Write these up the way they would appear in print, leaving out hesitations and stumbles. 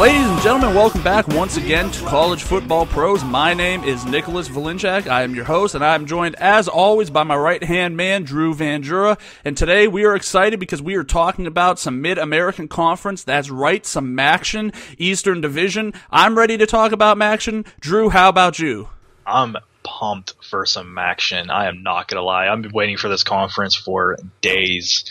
Ladies and gentlemen, welcome back once again to College Football Pros. My name is Nicholas Valinchak. I am your host, and I am joined, as always, by my right-hand man, Drew Van Jura. And today we are excited because we are talking about some Mid-American Conference. That's right, some MACtion, Eastern Division. I'm ready to talk about MACtion. Drew, how about you? I'm pumped for some MACtion. I am not going to lie. I've been waiting for this conference for days.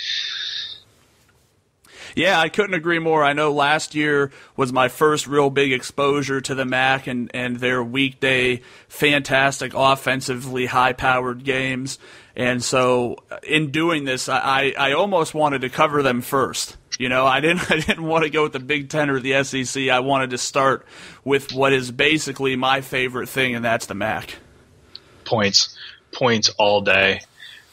Yeah, I couldn't agree more. I know last year was my first real big exposure to the MAC and their weekday fantastic offensively high-powered games. And so in doing this, I almost wanted to cover them first. You know, I didn't want to go with the Big Ten or the SEC. I wanted to start with what is basically my favorite thing, and that's the MAC. Points all day.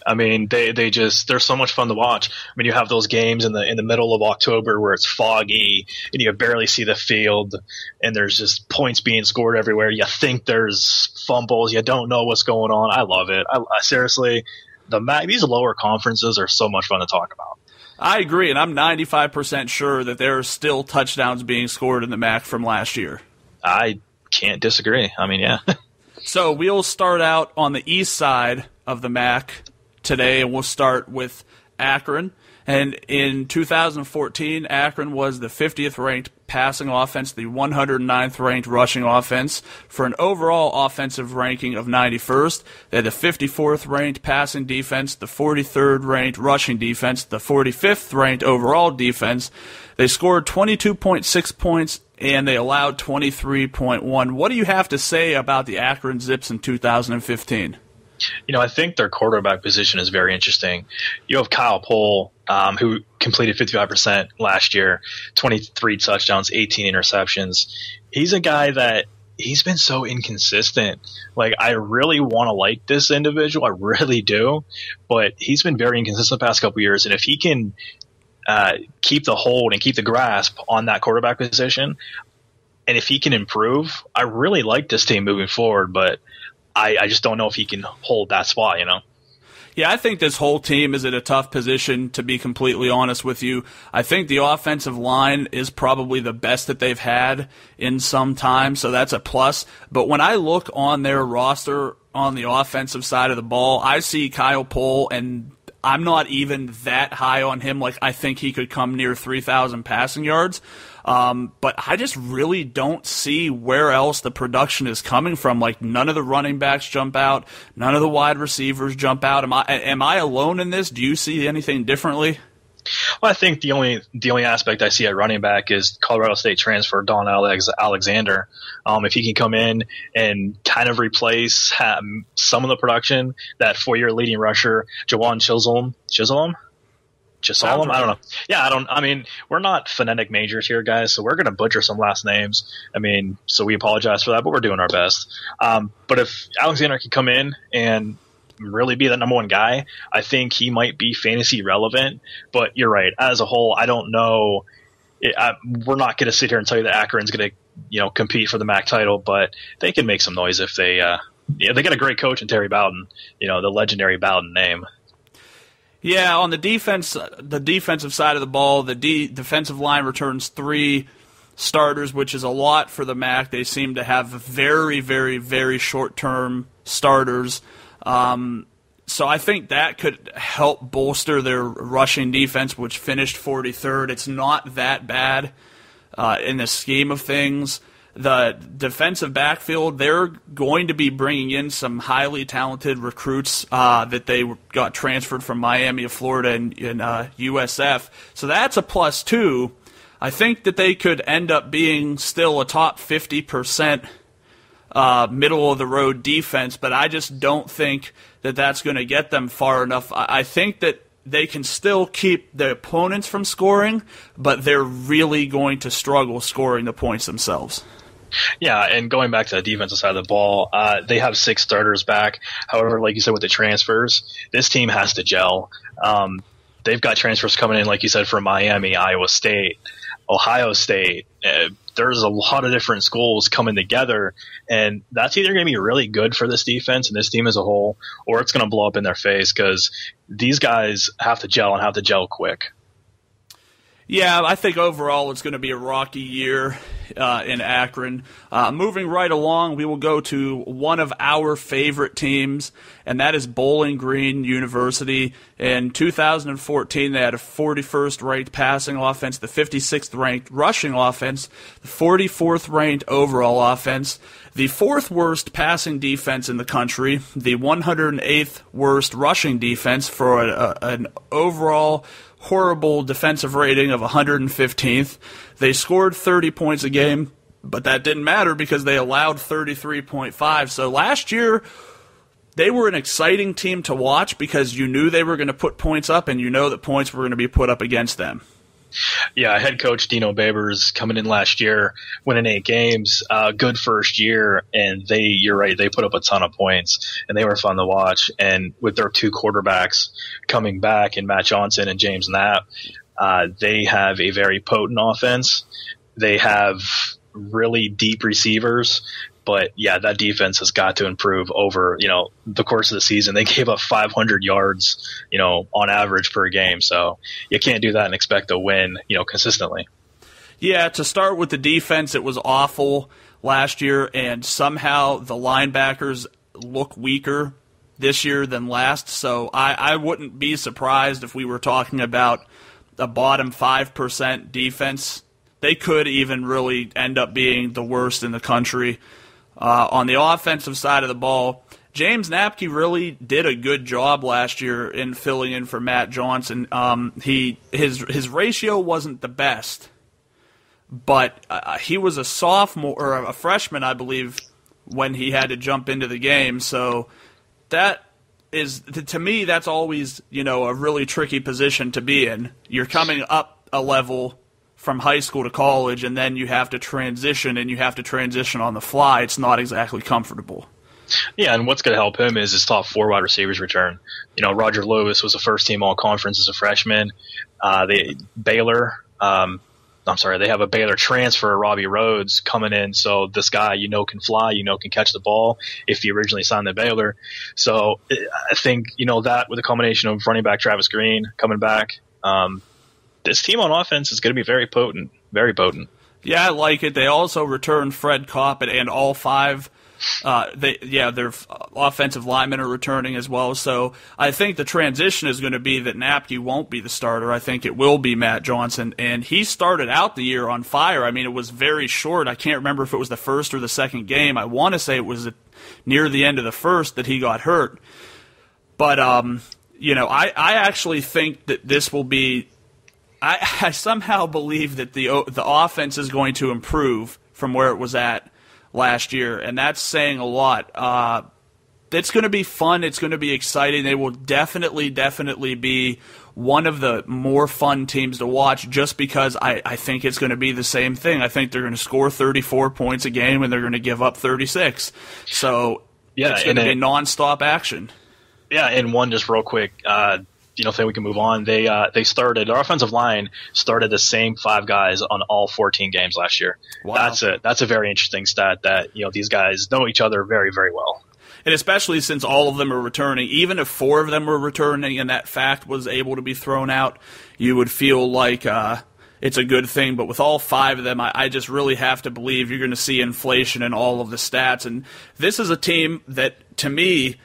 I mean, they're so much fun to watch. I mean, you have those games in the middle of October where it's foggy and you barely see the field, and there's just points being scored everywhere. You think there's fumbles, you don't know what's going on. I love it. I seriously, the MAC, these lower conferences are so much fun to talk about. I agree, and I'm 95% sure that there are still touchdowns being scored in the MAC from last year. I can't disagree. I mean, yeah. So we'll start out on the east side of the MAC today, and we'll start with Akron. And in 2014, Akron was the 50th ranked passing offense, the 109th ranked rushing offense, for an overall offensive ranking of 91st. They had the 54th ranked passing defense, the 43rd ranked rushing defense, the 45th ranked overall defense. They scored 22.6 points, and they allowed 23.1. What do you have to say about the Akron Zips in 2015? You know, I think their quarterback position is very interesting. You have Kyle Pohl, who completed 55% last year, 23 touchdowns, 18 interceptions. He's a guy that he's been so inconsistent. Like, I really want to like this individual. I really do. But he's been very inconsistent the past couple years. And if he can keep the hold and keep the grasp on that quarterback position, and if he can improve, I really like this team moving forward. But I just don't know if he can hold that spot, you know? Yeah, I think this whole team is in a tough position, to be completely honest with you. I think the offensive line is probably the best that they've had in some time, so that's a plus. But when I look on their roster on the offensive side of the ball, I see Kyle Pohl, and I'm not even that high on him. Like, I think he could come near 3,000 passing yards. But I just really don't see where else the production is coming from. Like, none of the running backs jump out. None of the wide receivers jump out. Am I alone in this? Do you see anything differently? Well, I think the only aspect I see at running back is Colorado State transfer Don Alexander. If he can come in and kind of replace some of the production that 4-year leading rusher Jawan Chisholm, I don't know. Yeah, I mean, we're not phonetic majors here, guys, so we're going to butcher some last names. I mean, so we apologize for that, but we're doing our best. But if Alexander can come in and really be the number one guy, I think he might be fantasy relevant. But you're right. As a whole, I don't know. We're not going to sit here and tell you that Akron's going to, compete for the MAC title, but they can make some noise if they got a great coach in Terry Bowden, the legendary Bowden name. Yeah, on the defensive side of the ball, the defensive line returns 3 starters, which is a lot for the MAC. They seem to have very, very, very short-term starters. So I think that could help bolster their rushing defense, which finished 43rd. It's not that bad in the scheme of things. The defensive backfield, they're going to be bringing in some highly talented recruits that they got transferred from Miami of Florida and USF. So that's a plus too. I think that they could end up being still a top 50% middle-of-the-road defense, but I just don't think that that's going to get them far enough. I think that they can still keep the opponents from scoring, but they're really going to struggle scoring the points themselves. Yeah, and going back to the defensive side of the ball, they have 6 starters back. However, like you said with the transfers, this team has to gel. They've got transfers coming in, like you said, from Miami, Iowa State, Ohio State. There's a lot of different schools coming together, and that's either going to be really good for this defense and this team as a whole, or it's going to blow up in their face because these guys have to gel and have to gel quick. Yeah, I think overall it's going to be a rocky year in Akron. Moving right along, we will go to one of our favorite teams, and that is Bowling Green University. In 2014, they had a 41st ranked passing offense, the 56th ranked rushing offense, the 44th ranked overall offense, the 4th worst passing defense in the country, the 108th worst rushing defense for an overall horrible defensive rating of 115th. They scored 30 points a game, but that didn't matter because they allowed 33.5. So last year, they were an exciting team to watch because you knew they were going to put points up, and you know that points were going to be put up against them. Yeah, head coach Dino Babers coming in last year, winning 8 games, good first year, and you're right, they put up a ton of points, and they were fun to watch. And with their 2 quarterbacks coming back in Matt Johnson and James Knapp, they have a very potent offense. They have really deep receivers. But yeah, that defense has got to improve over, the course of the season. They gave up 500 yards, on average per game. So you can't do that and expect to win, consistently. Yeah, to start with the defense, it was awful last year, and somehow the linebackers look weaker this year than last. So I wouldn't be surprised if we were talking about a bottom 5% defense. They could even really end up being the worst in the country. On the offensive side of the ball, James Napke really did a good job last year in filling in for Matt Johnson. His ratio wasn't the best, but he was a sophomore or a freshman, I believe, when he had to jump into the game. So that is, to me, that's always a really tricky position to be in. You're coming up a level from high school to college, and then you have to transition, and you have to transition on the fly. It's not exactly comfortable. Yeah, and what's going to help him is his top 4 wide receivers return. Roger Lewis was a first-team All-Conference as a freshman. They have a Baylor transfer, Robbie Rhodes, coming in. So this guy, can fly, can catch the ball if he originally signed the Baylor. So I think, that with a combination of running back Travis Green coming back, this team on offense is going to be very potent, very potent. Yeah, I like it. They also returned Fred Coppett and all 5. Their offensive linemen are returning as well. So I think the transition is going to be that Napke won't be the starter. I think it will be Matt Johnson, and he started out the year on fire. I mean, it was very short. I can't remember if it was the first or the second game. I want to say it was near the end of the first that he got hurt. But I actually think that this will be. I somehow believe that the offense is going to improve from where it was at last year, and that's saying a lot. It's going to be fun. It's going to be exciting. They will definitely be one of the more fun teams to watch just because I think it's going to be the same thing. I think they're going to score 34 points a game, and they're going to give up 36. So it's going to be nonstop action. Yeah, and one just real quick think we can move on. They started, our offensive line started the same 5 guys on all 14 games last year. Wow. That's a very interesting stat that, these guys know each other very, very well. And especially since all of them are returning, even if 4 of them were returning and that fact was able to be thrown out, you would feel like it's a good thing. But with all 5 of them, I just really have to believe you're going to see inflation in all of the stats. And this is a team that, to me,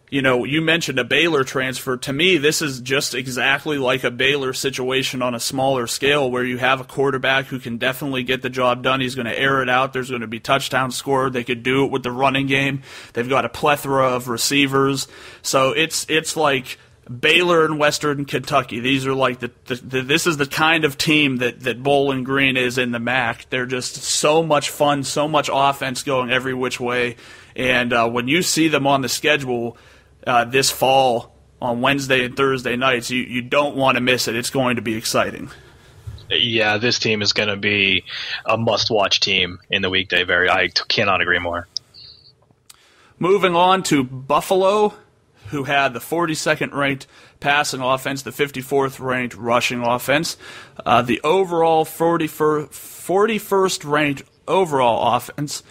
you mentioned a Baylor transfer. To me, this is just exactly like a Baylor situation on a smaller scale where you have a quarterback who can definitely get the job done. He's going to air it out. There's going to be touchdowns scored. They could do it with the running game. They've got a plethora of receivers. So it's like Baylor and Western Kentucky. These are like this is the kind of team that Bowling Green is in the MAC. They're just so much fun, so much offense going every which way. And when you see them on the schedule this fall on Wednesday and Thursday nights, you don't want to miss it. It's going to be exciting. Yeah, this team is going to be a must-watch team in the weekday. I cannot agree more. Moving on to Buffalo, who had the 42nd ranked passing offense, the 54th ranked rushing offense, the overall 41st ranked overall offense,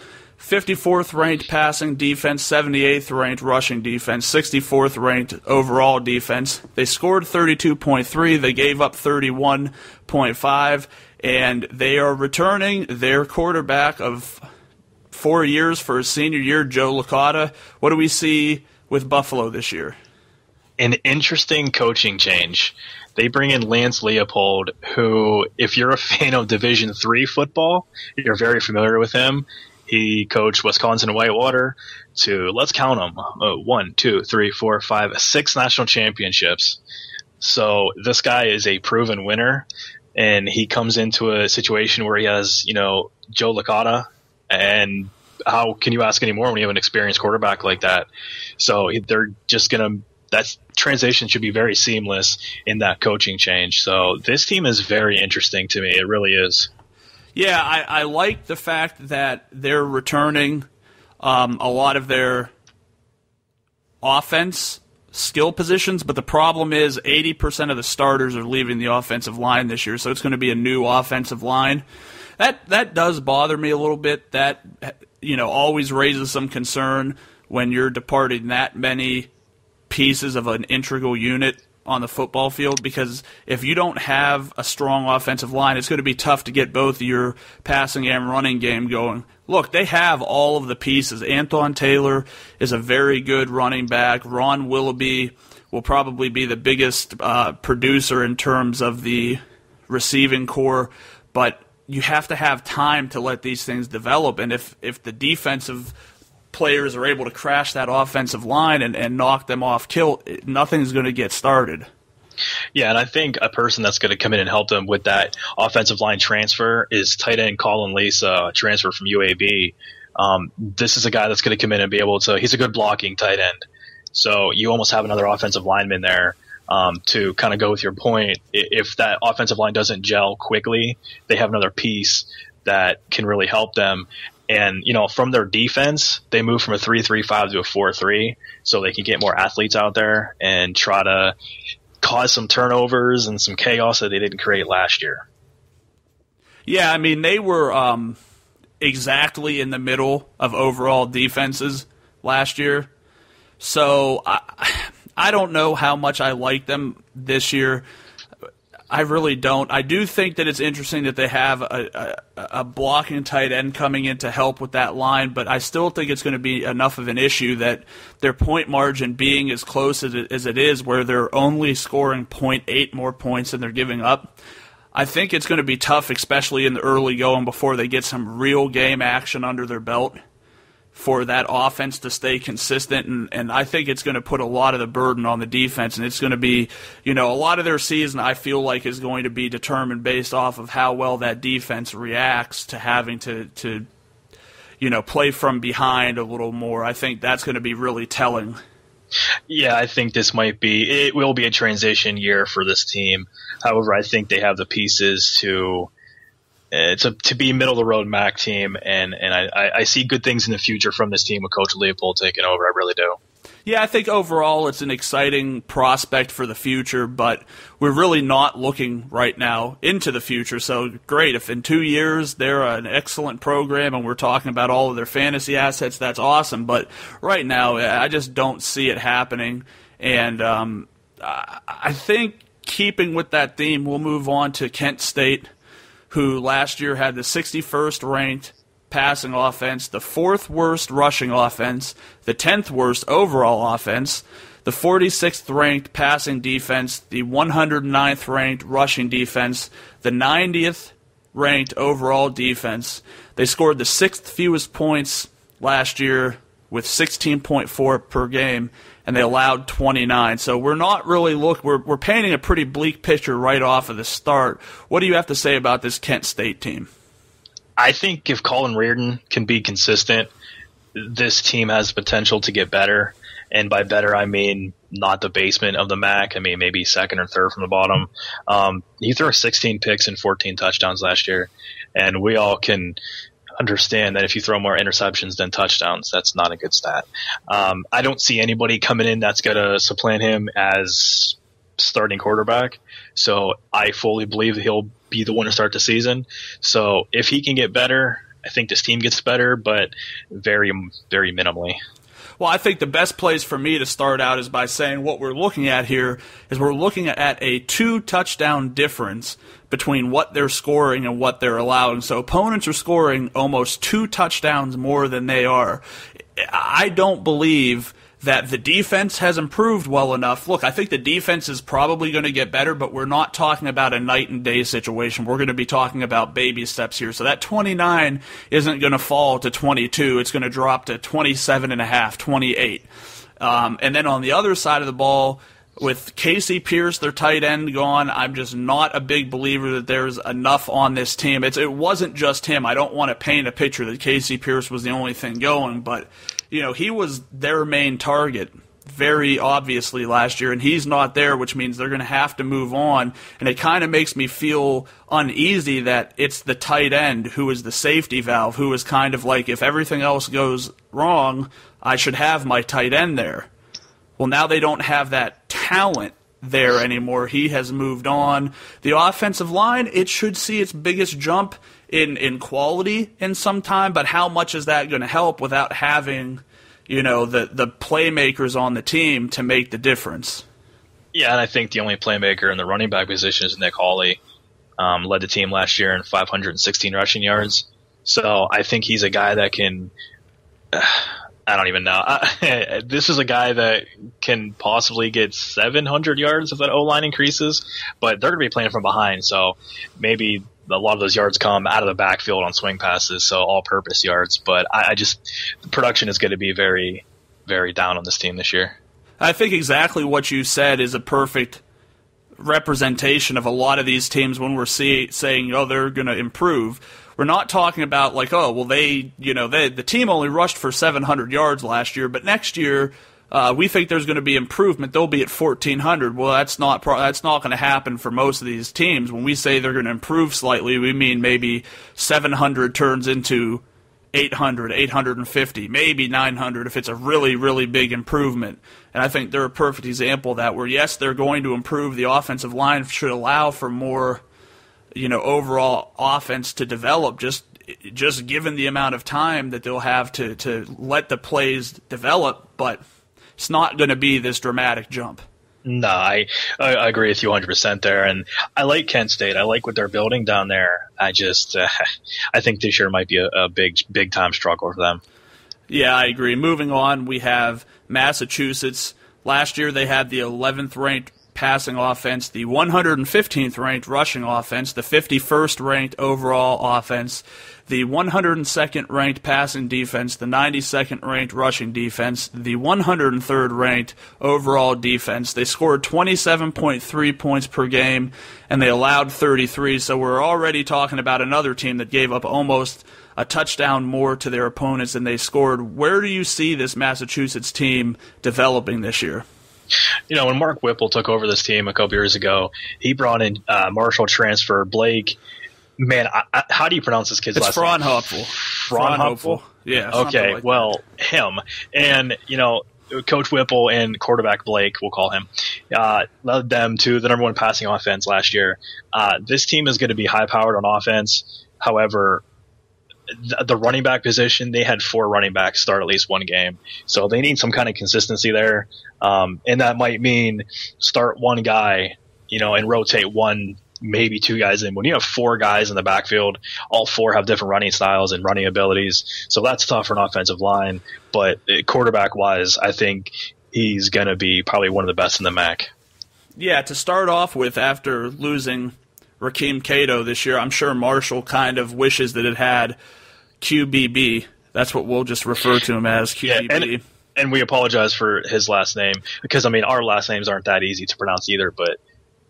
54th ranked passing defense, 78th ranked rushing defense, 64th ranked overall defense. They scored 32.3, they gave up 31.5, and they are returning their quarterback of 4 years for his senior year, Joe Licata. What do we see with Buffalo this year? An interesting coaching change. They bring in Lance Leopold, who, if you're a fan of Division III football, you're very familiar with him. He coached Wisconsin Whitewater to, let's count them, 1, 2, 3, 4, 5, 6 national championships. So this guy is a proven winner, and he comes into a situation where he has, Joe Licata, and how can you ask any more when you have an experienced quarterback like that? So they're just going to – that transition should be very seamless in that coaching change. So this team is very interesting to me. It really is. Yeah, I like the fact that they're returning a lot of their offense skill positions, but the problem is 80% of the starters are leaving the offensive line this year, so it's going to be a new offensive line. That does bother me a little bit. That always raises some concern when you're departing that many pieces of an integral unit on the football field, because if you don't have a strong offensive line, it's going to be tough to get both your passing and running game going. Look, they have all of the pieces. Anton Taylor is a very good running back. Ron Willoughby will probably be the biggest producer in terms of the receiving core, but you have to have time to let these things develop, and if the defensive players are able to crash that offensive line and knock them off kilt, nothing's going to get started. Yeah, and I think a person that's going to come in and help them with that offensive line transfer is tight end Colin Lisa, transfer from UAB. This is a guy that's going to come in and be able to – he's a good blocking tight end. So you almost have another offensive lineman there to kind of go with your point. If that offensive line doesn't gel quickly, they have another piece that can really help them. And, from their defense, they move from a 3-3-5 to a 4-3, so they can get more athletes out there and try to cause some turnovers and some chaos that they didn't create last year. Yeah, I mean, they were exactly in the middle of overall defenses last year. So I don't know how much I like them this year. I really don't. I do think that it's interesting that they have a blocking tight end coming in to help with that line, but I still think it's going to be enough of an issue that their point margin being as close as it is, where they're only scoring 0.8 more points than they're giving up. I think it's going to be tough, especially in the early going before they get some real game action under their belt, for that offense to stay consistent, and I think it's going to put a lot of the burden on the defense, and it's going to be, a lot of their season, I feel like, is going to be determined based off of how well that defense reacts to having to play from behind a little more. I think that's going to be really telling. Yeah, I think it will be a transition year for this team. However, I think they have the pieces to be a middle-of-the-road MAC team, and I see good things in the future from this team with Coach Leopold taking over. I really do. Yeah, I think overall it's an exciting prospect for the future, but we're really not looking right now into the future. So great, if in 2 years they're an excellent program and we're talking about all of their fantasy assets, that's awesome. But right now I just don't see it happening. And I think keeping with that theme, we'll move on to Kent State, who last year had the 61st ranked passing offense, the 4th worst rushing offense, the 10th worst overall offense, the 46th ranked passing defense, the 109th ranked rushing defense, the 90th ranked overall defense. They scored the 6th fewest points last year with 16.4 per game, and they allowed 29. So we're not really we're painting a pretty bleak picture right off of the start. What do you have to say about this Kent State team? I think if Colin Reardon can be consistent, this team has potential to get better. And by better, I mean not the basement of the MAC. I mean maybe second or third from the bottom. He threw 16 picks and 14 touchdowns last year, and we all can understand that if you throw more interceptions than touchdowns, that's not a good stat. I don't see anybody coming in that's going to supplant him as starting quarterback. So I fully believe that he'll be the one to start the season. So if he can get better, I think this team gets better, but very, very minimally. Well, I think the best place for me to start out is by saying what we're looking at here is we're looking at a 2-touchdown difference between what they're scoring and what they're allowing. So opponents are scoring almost 2 touchdowns more than they are. I don't believe that the defense has improved well enough. Look, I think the defense is probably going to get better, but we're not talking about a night and day situation. We're going to be talking about baby steps here. So that 29 isn't going to fall to 22. It's going to drop to 27.5, 28. And then on the other side of the ball, with Casey Pierce, their tight end, gone, I'm just not a big believer that there's enough on this team. It wasn't just him. I don't want to paint a picture that Casey Pierce was the only thing going, but he was their main target very obviously last year, and he's not there, which means they're going to have to move on. And it kind of makes me feel uneasy that it's the tight end who is the safety valve, who is kind of like, if everything else goes wrong, I should have my tight end there. Well, now they don't have that talent there anymore. He has moved on. The offensive line, it should see its biggest jump in quality in some time, but how much is that going to help without having, the playmakers on the team to make the difference? Yeah, and I think the only playmaker in the running back position is Nick Hawley. Led the team last year in 516 rushing yards. So I think he's a guy that can I don't even know. This is a guy that can possibly get 700 yards if that O-line increases, but they're going to be playing from behind, so maybe a lot of those yards come out of the backfield on swing passes, so all-purpose yards. But the production is going to be very, very down on this team this year. I think exactly what you said is a perfect representation of a lot of these teams when we're saying, they're going to improve. We're not talking about the team only rushed for 700 yards last year, but next year we think there's going to be improvement. They'll be at 1,400. Well, that's not going to happen for most of these teams. When we say they're going to improve slightly, we mean maybe 700 turns into 800, 850, maybe 900 if it's a really, really big improvement. And I think they're a perfect example of that, where yes, they're going to improve. The offensive line should allow for more overall offense to develop, just given the amount of time that they'll have to let the plays develop, but it's not going to be this dramatic jump. No, I agree with you 100% there, and I like Kent State. I like what they're building down there. I think this year might be a big time struggle for them. Yeah, I agree. Moving on, we have Massachusetts. Last year they had the 11th ranked passing offense, the 115th ranked rushing offense, the 51st ranked overall offense, the 102nd ranked passing defense, the 92nd ranked rushing defense, the 103rd ranked overall defense. They scored 27.3 points per game, and they allowed 33, so we're already talking about another team that gave up almost a touchdown more to their opponents than they scored. Where do you see this Massachusetts team developing this year? When Mark Whipple took over this team a couple years ago, he brought in Marshall transfer Blake. Man, how do you pronounce this kid's last name? Fraunhofer. Fraunhofer? Yeah. Okay, him. And, Coach Whipple and quarterback Blake, we'll call him, led them to the number one passing offense last year. This team is going to be high-powered on offense. However, the running back position, they had 4 running backs start at least one game. So they need some kind of consistency there. And that might mean start one guy, and rotate one, maybe 2 guys in. When you have 4 guys in the backfield, all 4 have different running styles and running abilities. So that's tough for an offensive line. But quarterback-wise, I think he's going to be probably one of the best in the MAC. Yeah, to start off with, after losing Rakeem Cato this year, I'm sure Marshall kind of wishes that it had QBB. That's what we'll just refer to him as, QBB. Yeah, and we apologize for his last name, because, our last names aren't that easy to pronounce either, but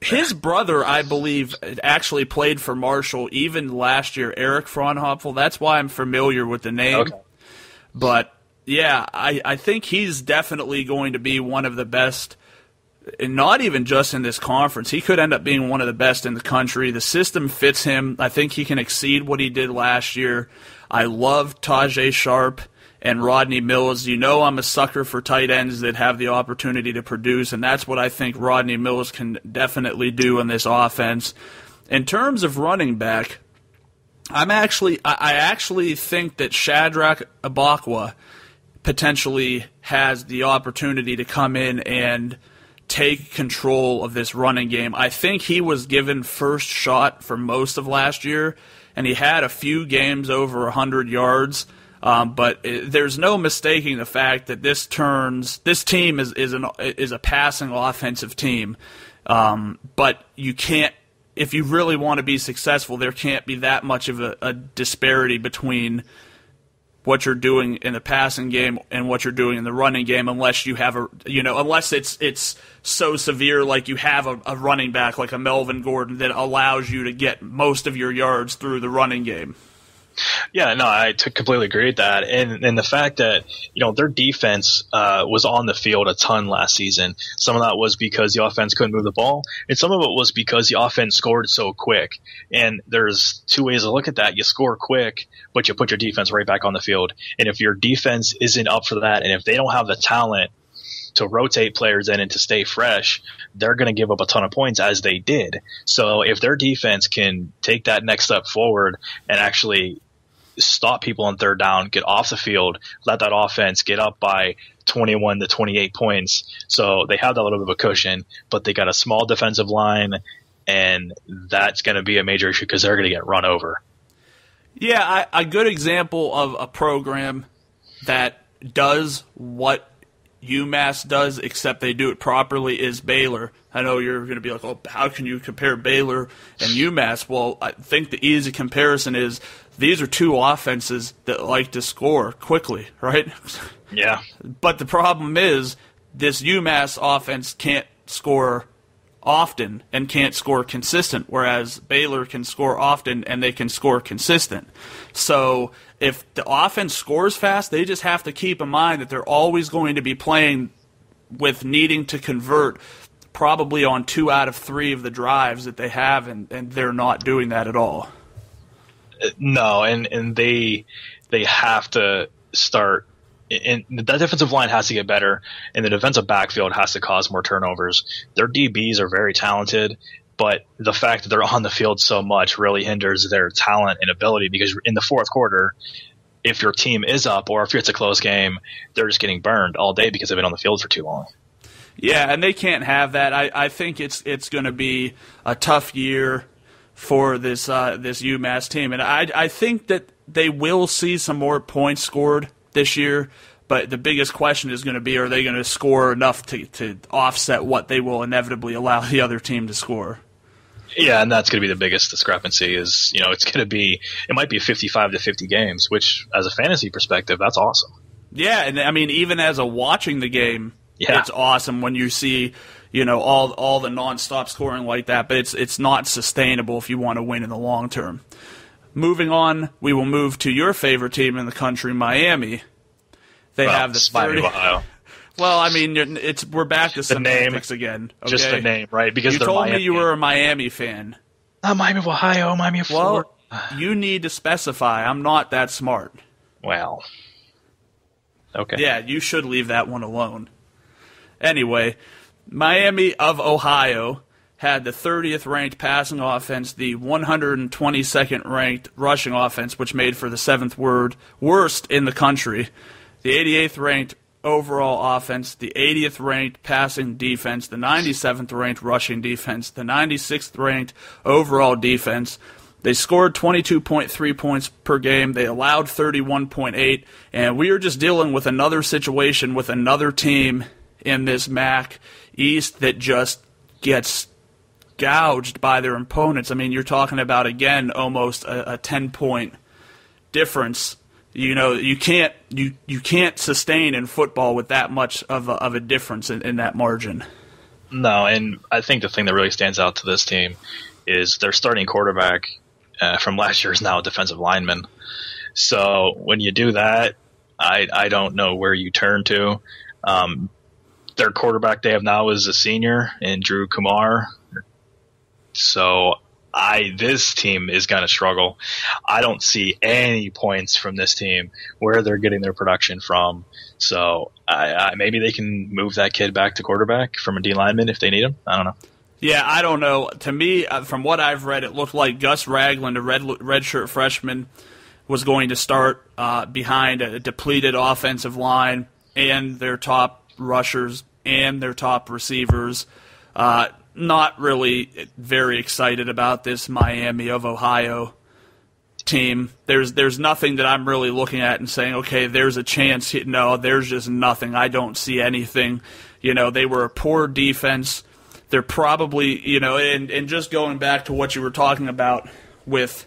his brother, I believe, actually played for Marshall even last year, Eric Fraunhofer. That's why I'm familiar with the name. Okay. But, yeah, I think he's definitely going to be one of the best, and not even just in this conference. He could end up being one of the best in the country. The system fits him. I think he can exceed what he did last year. I love Tajay Sharp and Rodney Mills. I'm a sucker for tight ends that have the opportunity to produce, and that's what I think Rodney Mills can definitely do in this offense. In terms of running back, I actually think that Shadrach Ibakwa potentially has the opportunity to come in and take control of this running game. I think he was given first shot for most of last year, and he had a few games over 100 yards. But there's no mistaking the fact that this team is a passing offensive team. But you can't, if you really want to be successful, there can't be that much of a disparity between what you're doing in the passing game and what you're doing in the running game, unless you have unless it's so severe, like you have a running back like a Melvin Gordon that allows you to get most of your yards through the running game. Yeah, no, I completely agree with that. And the fact that, their defense was on the field a ton last season. Some of that was because the offense couldn't move the ball, and some of it was because the offense scored so quick. And there's two ways to look at that. You score quick, but you put your defense right back on the field. And if your defense isn't up for that, and if they don't have the talent to rotate players in and to stay fresh, they're going to give up a ton of points, as they did. So if their defense can take that next step forward and actually stop people on third down, get off the field, let that offense get up by 21 to 28 points. So they have that little bit of a cushion, but they got a small defensive line, and that's going to be a major issue because they're going to get run over. Yeah, a good example of a program that does what UMass does, except they do it properly, is Baylor. I know you're going to be like, oh, how can you compare Baylor and UMass? Well, I think the easy comparison is these are two offenses that like to score quickly, right? Yeah. But the problem is this UMass offense can't score often and can't score consistent, whereas Baylor can score often and they can score consistent. So if the offense scores fast, they just have to keep in mind that they're always going to be playing with needing to convert probably on 2 out of 3 of the drives that they have, and they're not doing that at all. No, and they have to start, and that defensive line has to get better, and the defensive backfield has to cause more turnovers. Their DBs are very talented, but the fact that they're on the field so much really hinders their talent and ability, because in the fourth quarter, if your team is up or if it's a close game, they're just getting burned all day because they've been on the field for too long. Yeah, and they can't have that. I think it's going to be a tough year for this UMass team, and I think that they will see some more points scored this year. But the biggest question is going to be, are they going to score enough to offset what they will inevitably allow the other team to score? Yeah, and that's going to be the biggest discrepancy is, it's going to be, it might be 55 to 50 games, which as a fantasy perspective, that's awesome. Yeah, and I mean, even as a watching the game, yeah, it's awesome when you see, all the nonstop scoring like that, but it's not sustainable if you want to win in the long term. Moving on, we will move to your favorite team in the country, Miami. They have the Miami of Ohio. Well, I mean, we're back to semantics again. Okay? Just the name, right? Because you told me you were a Miami fan. Not Miami of Ohio, Miami of Florida. Well, you need to specify. I'm not that smart. Well, okay. Yeah, you should leave that one alone. Anyway, Miami of Ohio had the 30th ranked passing offense, the 122nd ranked rushing offense, which made for the 7th worst in the country, the 88th ranked overall offense, the 80th ranked passing defense, the 97th ranked rushing defense, the 96th ranked overall defense. They scored 22.3 points per game. They allowed 31.8, and we are just dealing with another situation with another team in this MAC East that just gets gouged by their opponents. I mean, you're talking about, again, almost a 10-point difference. You can't sustain in football with that much of a difference in that margin. No, and I think the thing that really stands out to this team is their starting quarterback from last year is now a defensive lineman. So when you do that, I don't know where you turn to. Their quarterback they have now is a senior in Drew Kumar. So this team is going to struggle. I don't see any points from this team where they're getting their production from. So maybe they can move that kid back to quarterback from a D lineman if they need him. I don't know. Yeah, I don't know. To me, from what I've read, it looked like Gus Ragland, a redshirt freshman, was going to start behind a depleted offensive line and their top rushers and their top receivers. Not really very excited about this Miami of Ohio team. There's nothing that I'm really looking at and saying, okay, there's a chance. No, there's just nothing. I don't see anything. They were a poor defense. They're probably, and just going back to what you were talking about with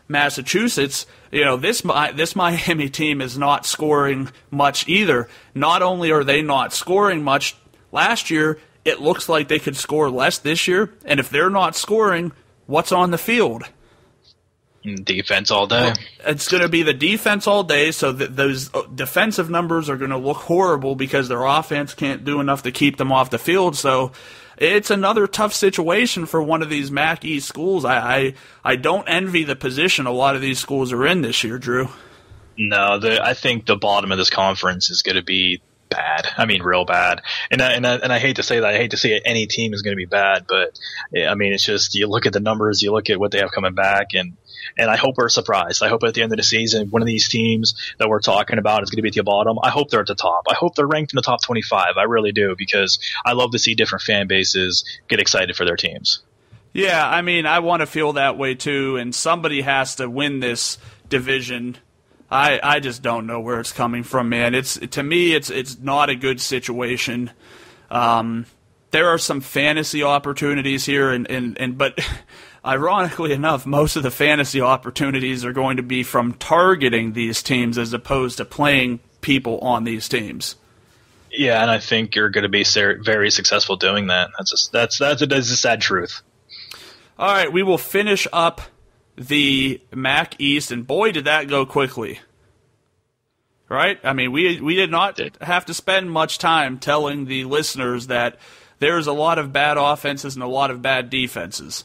Massachusetts, this Miami team is not scoring much either. Not only are they not scoring much last year, it looks like they could score less this year. And if they're not scoring, what's on the field? Defense all day. It's going to be the defense all day, so that those defensive numbers are going to look horrible because their offense can't do enough to keep them off the field. So it's another tough situation for one of these MAC East schools. I don't envy the position a lot of these schools are in this year, Drew. No, I think the bottom of this conference is going to be bad. I mean, real bad. And I hate to say that. I hate to say any team is going to be bad, but I mean, it's just you look at the numbers, you look at what they have coming back, and I hope we're surprised. I hope at the end of the season, one of these teams that we're talking about is going to be at the bottom. I hope they're at the top. I hope they're ranked in the top 25. I really do, because I love to see different fan bases get excited for their teams. Yeah, I mean, I want to feel that way too, and somebody has to win this division. I just don't know where it's coming from, man. To me, it's not a good situation. There are some fantasy opportunities here, but ironically enough, most of the fantasy opportunities are going to be from targeting these teams as opposed to playing people on these teams. Yeah, and I think you're going to be very successful doing that. That's a sad truth. All right, we will finish up the MAC East, and boy, did that go quickly. Right? I mean, we did not have to spend much time telling the listeners that there's a lot of bad offenses and a lot of bad defenses.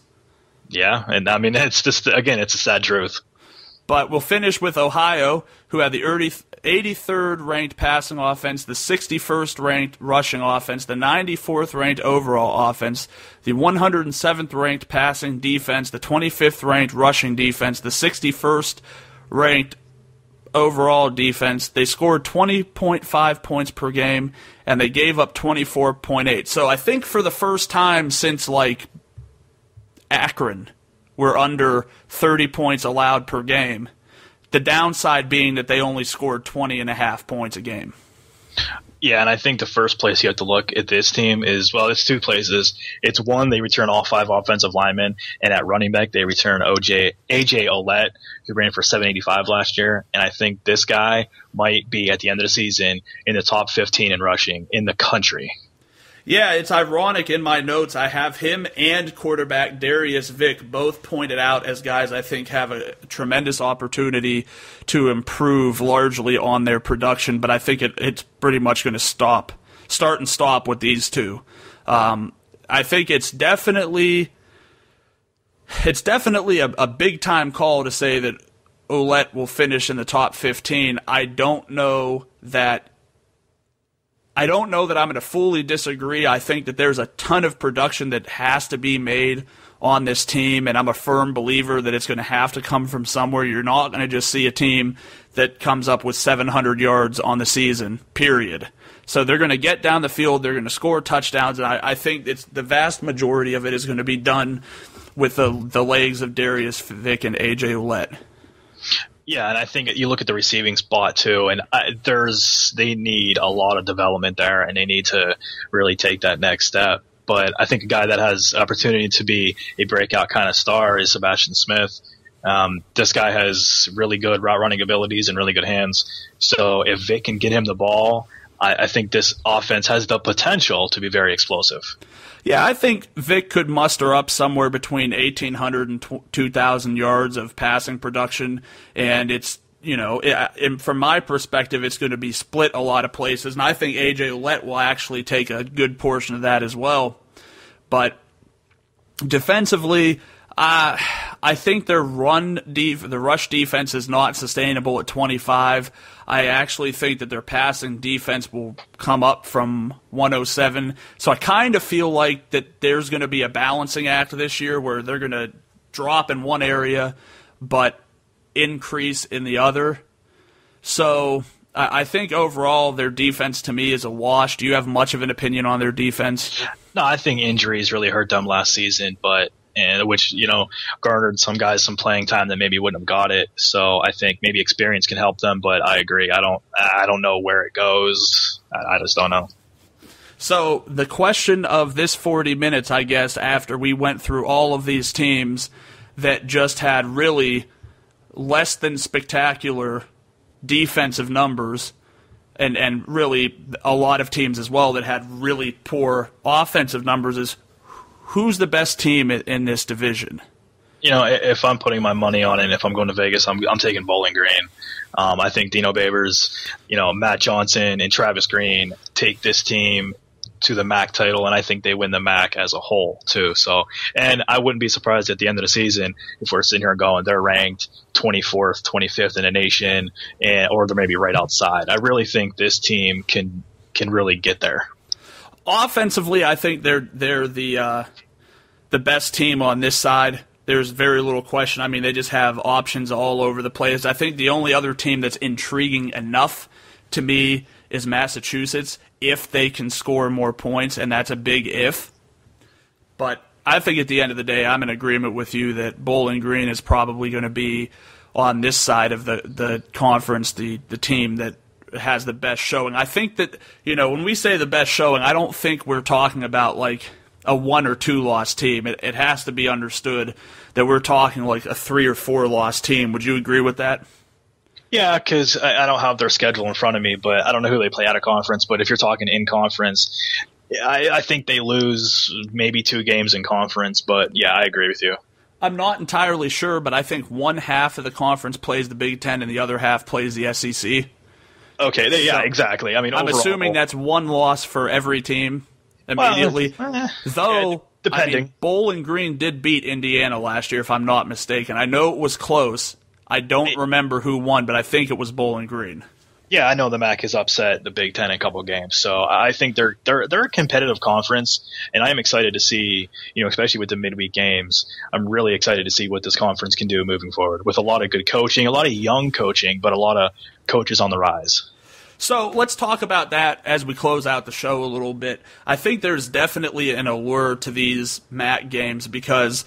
Yeah, and I mean, it's just, again, it's a sad truth. But we'll finish with Ohio, who had the 83rd ranked passing offense, the 61st ranked rushing offense, the 94th ranked overall offense, the 107th ranked passing defense, the 25th ranked rushing defense, the 61st ranked overall defense. They scored 20.5 points per game, and they gave up 24.8. So I think for the first time since, Akron, we're under 30 points allowed per game. The downside being that they only scored 20.5 points a game. Yeah, and I think the first place you have to look at this team is, well, it's two places. It's one, they return all 5 offensive linemen, and at running back they return AJ Ouellette, who ran for 785 last year, and I think this guy might be, at the end of the season, in the top 15 in rushing in the country. Yeah, it's ironic in my notes. I have him and quarterback Darius Vick both pointed out as guys I think have a tremendous opportunity to improve largely on their production, but I think it's pretty much going to start and stop with these two. I think it's definitely a big-time call to say that Ouellette will finish in the top 15. I don't know that I'm going to fully disagree. I think that there's a ton of production that has to be made on this team, and I'm a firm believer that it's going to have to come from somewhere. You're not going to just see a team that comes up with 700 yards on the season, period. So they're going to get down the field, they're going to score touchdowns, and I think it's the vast majority of it is going to be done with the legs of Darius Vick and AJ Ouellette. Yeah, and I think you look at the receiving spot too, and they need a lot of development there, and they need to really take that next step. But I think a guy that has opportunity to be a breakout kind of star is Sebastian Smith. This guy has really good route running abilities and really good hands. So if Vic can get him the ball, I think this offense has the potential to be very explosive. Yeah, I think Vic could muster up somewhere between 1,800 and 2,000 yards of passing production, and it's, from my perspective, it's going to be split a lot of places, and I think A.J. Ouellette will actually take a good portion of that as well. But defensively, I I think their the rush defense is not sustainable at 25. I actually think that their passing defense will come up from 107. So I kind of feel like that there's going to be a balancing act this year where they're going to drop in one area but increase in the other. So I think overall their defense to me is a wash. Do you have much of an opinion on their defense? No, I think injuries really hurt them last season, which garnered some guys some playing time that maybe wouldn't have got it. So I think maybe experience can help them, but I agree. I don't know where it goes. I just don't know. So the question of this 40 minutes, I guess, after we went through all of these teams that just had really less than spectacular defensive numbers, and really a lot of teams as well that had really poor offensive numbers, is who's the best team in this division? If I'm putting my money on it, if I'm going to Vegas, I'm taking Bowling Green. I think Dino Babers, Matt Johnson, and Travis Green take this team to the MAC title, and I think they win the MAC as a whole too. So, and I wouldn't be surprised at the end of the season if we're sitting here going, they're ranked 24th, 25th in the nation, or they're maybe right outside. I really think this team can really get there. Offensively, I think they're the best team on this side. There's very little question. I mean, they just have options all over the place. I think the only other team that's intriguing enough to me is Massachusetts, if they can score more points, and that's a big if. But I think at the end of the day, I'm in agreement with you that Bowling Green is probably going to be on this side of the conference, the team that has the best showing. I think that, when we say the best showing, I don't think we're talking about like a 1 or 2 loss team. It has to be understood that we're talking like a 3 or 4 loss team. Would you agree with that? Yeah, because I don't have their schedule in front of me, but I don't know who they play out of conference. But if you're talking in conference, I think they lose maybe 2 games in conference. But yeah, I agree with you. I'm not entirely sure, but I think one half of the conference plays the Big Ten and the other half plays the SEC. Okay, yeah, exactly. I mean, I'm assuming that's 1 loss for every team immediately. Depending. Bowling Green did beat Indiana last year, if I'm not mistaken. I know it was close. I don't remember who won, but I think it was Bowling Green. Yeah, I know the MAC has upset the Big Ten in a couple of games, so I think they're a competitive conference, and I am excited to see, especially with the midweek games, I'm really excited to see what this conference can do moving forward with a lot of good coaching, a lot of young coaching, but a lot of coaches on the rise. So let's talk about that as we close out the show a little bit. I think there's definitely an allure to these MAC games because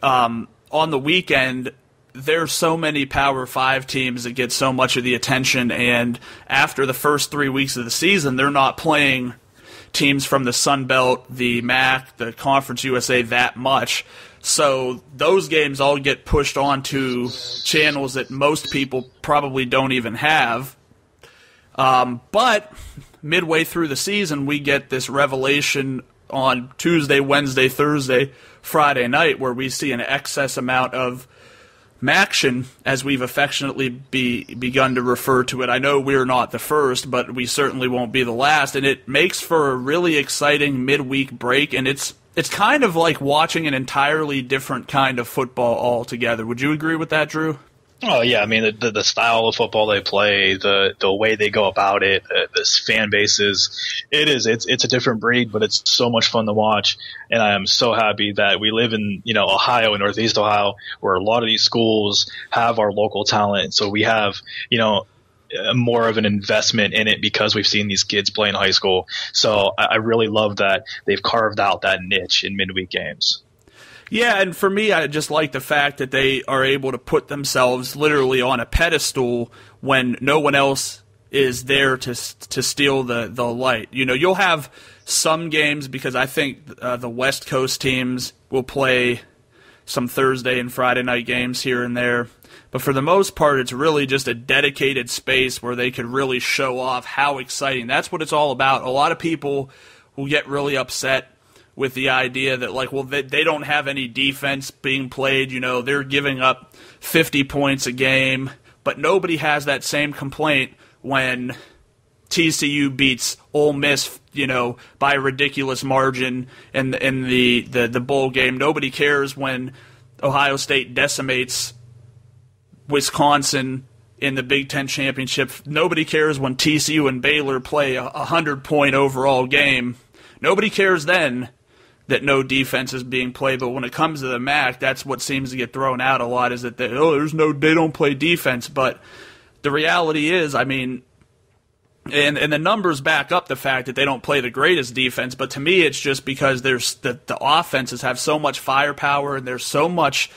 on the weekend, there's so many Power 5 teams that get so much of the attention, and after the first 3 weeks of the season, they're not playing teams from the Sun Belt, the MAC, the Conference USA that much. So those games all get pushed onto channels that most people probably don't even have. But midway through the season, we get this revelation on Tuesday, Wednesday, Thursday, Friday night, where we see an excess amount of Maction, as we've affectionately begun to refer to it. I know we're not the first, but we certainly won't be the last, and it makes for a really exciting midweek break, and it's kind of like watching an entirely different kind of football altogether. Would you agree with that, Drew? Oh yeah, I mean the style of football they play, the way they go about it, this fan bases, it's a different breed, but it's so much fun to watch, and I am so happy that we live in Ohio, in Northeast Ohio, where a lot of these schools have our local talent, so we have more of an investment in it because we've seen these kids play in high school. So I really love that they've carved out that niche in midweek games. Yeah, and for me, I just like the fact that they are able to put themselves literally on a pedestal when no one else is there to steal the light. You'll have some games because I think the West Coast teams will play some Thursday and Friday night games here and there. But for the most part, it's really just a dedicated space where they could really show off how exciting. That's what it's all about. A lot of people will get really upset with the idea that, they don't have any defense being played. They're giving up 50 points a game, but nobody has that same complaint when TCU beats Ole Miss, by a ridiculous margin in the bowl game. Nobody cares when Ohio State decimates Wisconsin in the Big Ten championship. Nobody cares when TCU and Baylor play a 100-point overall game. Nobody cares then that no defense is being played. But when it comes to the MAC, that's what seems to get thrown out a lot, is that they don't play defense. But the reality is, I mean, and the numbers back up the fact that they don't play the greatest defense. But to me, it's just because there's the offenses have so much firepower and there's so much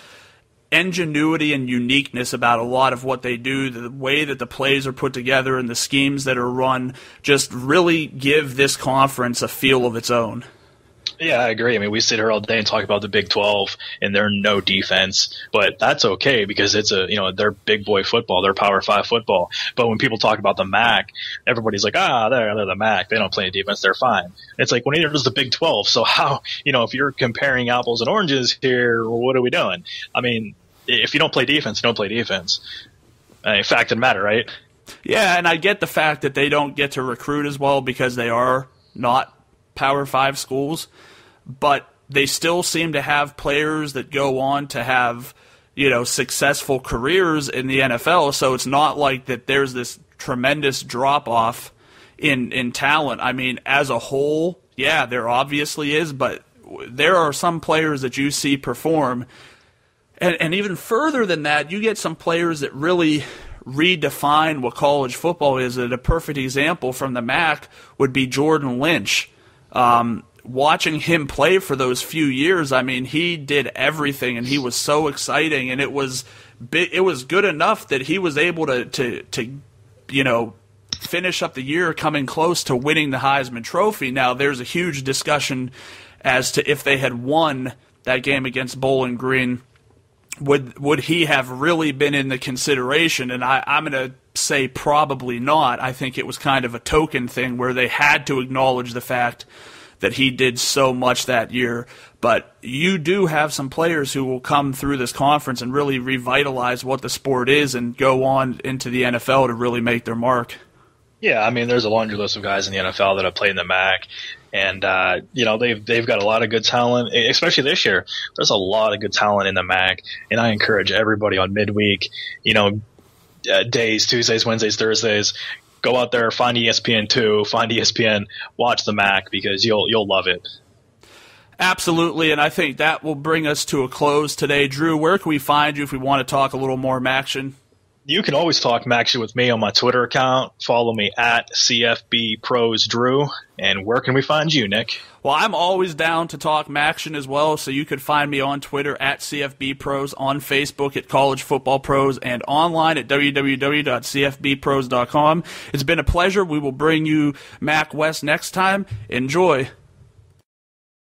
ingenuity and uniqueness about a lot of what they do. The way that the plays are put together and the schemes that are run just really give this conference a feel of its own. Yeah, I agree. I mean, we sit here all day and talk about the Big 12 and their no defense, but that's okay because it's they're big boy football, they're Power 5 football. But when people talk about the MAC, everybody's like, they're the MAC, they don't play defense, they're fine. It's like, well, neither does the Big 12. So how, if you're comparing apples and oranges here, what are we doing? I mean, if you don't play defense, you don't play defense. I mean, fact of the matter, right? Yeah, and I get the fact that they don't get to recruit as well because they are not Power 5 schools, but they still seem to have players that go on to have, successful careers in the NFL. So it's not like that there's this tremendous drop-off in talent. I mean, as a whole, yeah, there obviously is, but there are some players that you see perform. And even further than that, you get some players that really redefine what college football is. And a perfect example from the MAC would be Jordan Lynch. Watching him play for those few years, I mean, he did everything, and he was so exciting, and it was good enough that he was able to finish up the year coming close to winning the Heisman Trophy. Now, there's a huge discussion as to if they had won that game against Bowling Green, would he have really been in the consideration? And I'm going to say probably not. I think it was kind of a token thing where they had to acknowledge the fact that he did so much that year. But you do have some players who will come through this conference and really revitalize what the sport is and go on into the NFL to really make their mark. Yeah, I mean, there's a laundry list of guys in the NFL that have played in the MAC, and they've got a lot of good talent, especially this year. There's a lot of good talent in the MAC, and I encourage everybody on midweek, days, Tuesdays, Wednesdays, Thursdays, go out there, find ESPN2, find ESPN, watch the MAC because you'll love it. Absolutely, and I think that will bring us to a close today. Drew, where can we find you if we want to talk a little more MACtion? You can always talk MACtion with me on my Twitter account. Follow me at CFBProsDrew. And where can we find you, Nick? Well, I'm always down to talk MACtion as well, so you could find me on Twitter at CFBPros, on Facebook at College Football Pros, and online at www.cfbpros.com. It's been a pleasure. We will bring you Mac West next time. Enjoy.